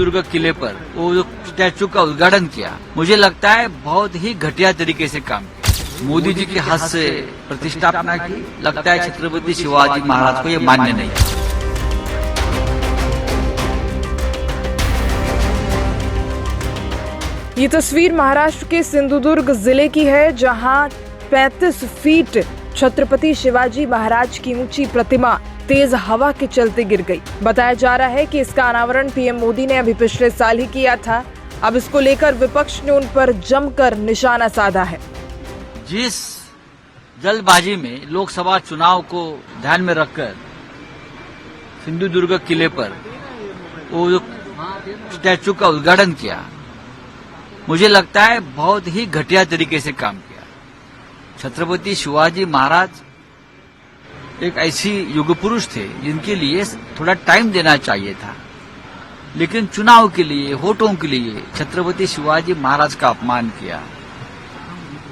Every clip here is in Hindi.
सिंधुदुर्ग किले पर वो जो स्टैचू का उद्घाटन किया, मुझे लगता है बहुत ही घटिया तरीके से काम किया। मोदी जी के हाथ से प्रतिष्ठापना की, लगता है छत्रपति शिवाजी महाराज को ये मान्य नहीं है। ये तस्वीर महाराष्ट्र के सिंधुदुर्ग जिले की है, जहां 35 फीट छत्रपति शिवाजी महाराज की ऊंची प्रतिमा तेज हवा के चलते गिर गई। बताया जा रहा है कि इसका अनावरण पीएम मोदी ने अभी पिछले साल ही किया था। अब इसको लेकर विपक्ष ने उन पर जमकर निशाना साधा है। जिस जल्दबाजी में लोकसभा चुनाव को ध्यान में रखकर सिंधुदुर्ग किले पर वो जो स्टैचू का उद्घाटन किया, मुझे लगता है बहुत ही घटिया तरीके से काम किया। छत्रपति शिवाजी महाराज एक ऐसी युग पुरुष थे जिनके लिए थोड़ा टाइम देना चाहिए था, लेकिन चुनाव के लिए, वोटों के लिए छत्रपति शिवाजी महाराज का अपमान किया।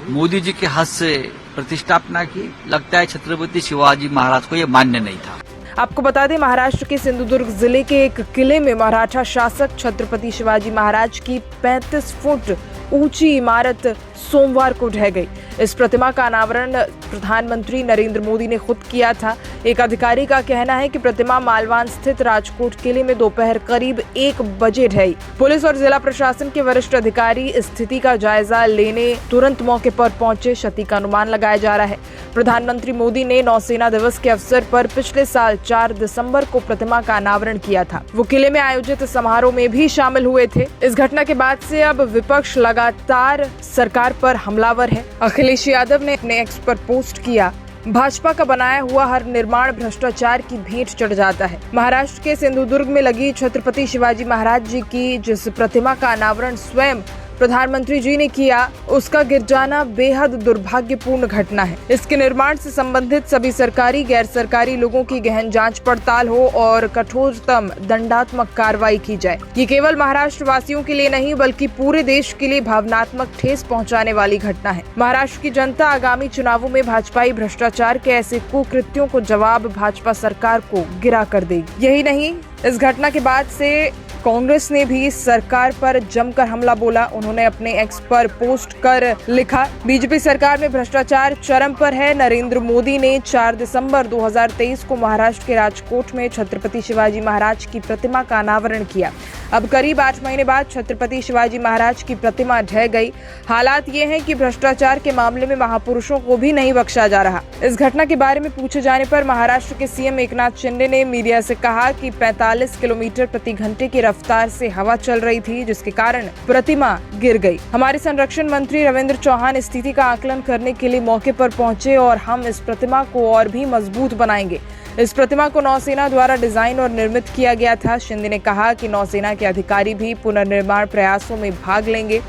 मोदी जी के हाथ से प्रतिष्ठापना की, लगता है छत्रपति शिवाजी महाराज को यह मान्य नहीं था। आपको बता दें, महाराष्ट्र के सिंधुदुर्ग जिले के एक किले में मराठा शासक छत्रपति शिवाजी महाराज की 35 फुट ऊंची इमारत सोमवार को ढह गई। इस प्रतिमा का अनावरण प्रधानमंत्री नरेंद्र मोदी ने खुद किया था। एक अधिकारी का कहना है कि प्रतिमा मालवान स्थित राजकोट किले में दोपहर करीब 1 बजे ढही। पुलिस और जिला प्रशासन के वरिष्ठ अधिकारी स्थिति का जायजा लेने तुरंत मौके पर पहुंचे। क्षति का अनुमान लगाया जा रहा है। प्रधानमंत्री मोदी ने नौसेना दिवस के अवसर पर पिछले साल 4 दिसंबर को प्रतिमा का अनावरण किया था। वो किले में आयोजित समारोह में भी शामिल हुए थे। इस घटना के बाद से अब विपक्ष लगातार सरकार पर हमलावर है। अखिलेश यादव ने अपने एक्स पर पोस्ट किया, भाजपा का बनाया हुआ हर निर्माण भ्रष्टाचार की भेंट चढ़ जाता है। महाराष्ट्र के सिंधुदुर्ग में लगी छत्रपति शिवाजी महाराज जी की जिस प्रतिमा का अनावरण स्वयं प्रधानमंत्री जी ने किया, उसका गिर जाना बेहद दुर्भाग्यपूर्ण घटना है। इसके निर्माण से संबंधित सभी सरकारी गैर सरकारी लोगों की गहन जांच पड़ताल हो और कठोरतम दंडात्मक कार्रवाई की जाए। ये केवल महाराष्ट्र वासियों के लिए नहीं बल्कि पूरे देश के लिए भावनात्मक ठेस पहुंचाने वाली घटना है। महाराष्ट्र की जनता आगामी चुनावों में भाजपाई भ्रष्टाचार के ऐसे कुकृत्यों को जवाब भाजपा सरकार को गिरा कर देगी। यही नहीं, इस घटना के बाद से कांग्रेस ने भी सरकार पर जमकर हमला बोला। उन्होंने अपने एक्स पर पोस्ट कर लिखा, बीजेपी सरकार में भ्रष्टाचार चरम पर है। नरेंद्र मोदी ने 4 दिसंबर 2023 को महाराष्ट्र के राजकोट में छत्रपति शिवाजी महाराज की प्रतिमा का अनावरण किया। अब करीब 8 महीने बाद छत्रपति शिवाजी महाराज की प्रतिमा ढह गई। हालात ये हैं कि भ्रष्टाचार के मामले में महापुरुषों को भी नहीं बख्शा जा रहा। इस घटना के बारे में पूछे जाने पर महाराष्ट्र के सीएम एकनाथ शिंदे ने मीडिया से कहा कि 45 किलोमीटर प्रति घंटे की रफ्तार से हवा चल रही थी, जिसके कारण प्रतिमा गिर गई। हमारे संरक्षण मंत्री रविंद्र चौहान स्थिति का आकलन करने के लिए मौके पर पहुंचे और हम इस प्रतिमा को और भी मजबूत बनाएंगे। इस प्रतिमा को नौसेना द्वारा डिजाइन और निर्मित किया गया था। शिंदे ने कहा कि नौसेना के अधिकारी भी पुनर्निर्माण प्रयासों में भाग लेंगे।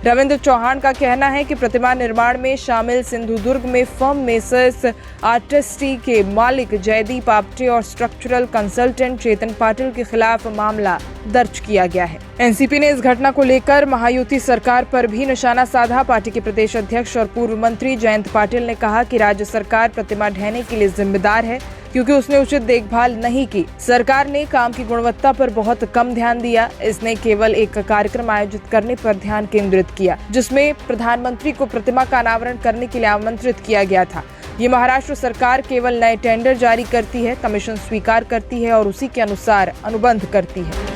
रविंद्र चौहान का कहना है कि प्रतिमा निर्माण में शामिल सिंधुदुर्ग में फर्म मेसर्स आर्टिस्ट्री के मालिक जयदीप आप्टे और स्ट्रक्चरल कंसल्टेंट चेतन पाटिल के खिलाफ मामला दर्ज किया गया है। एनसीपी ने इस घटना को लेकर महायुति सरकार पर भी निशाना साधा। पार्टी के प्रदेश अध्यक्ष और पूर्व मंत्री जयंत पाटिल ने कहा कि राज्य सरकार प्रतिमा ढहने के लिए जिम्मेदार है क्योंकि उसने उचित देखभाल नहीं की। सरकार ने काम की गुणवत्ता पर बहुत कम ध्यान दिया। इसने केवल एक कार्यक्रम आयोजित करने पर ध्यान केंद्रित किया, जिसमें प्रधानमंत्री को प्रतिमा का अनावरण करने के लिए आमंत्रित किया गया था। ये महाराष्ट्र सरकार केवल नए टेंडर जारी करती है, कमीशन स्वीकार करती है और उसी के अनुसार अनुबंध करती है।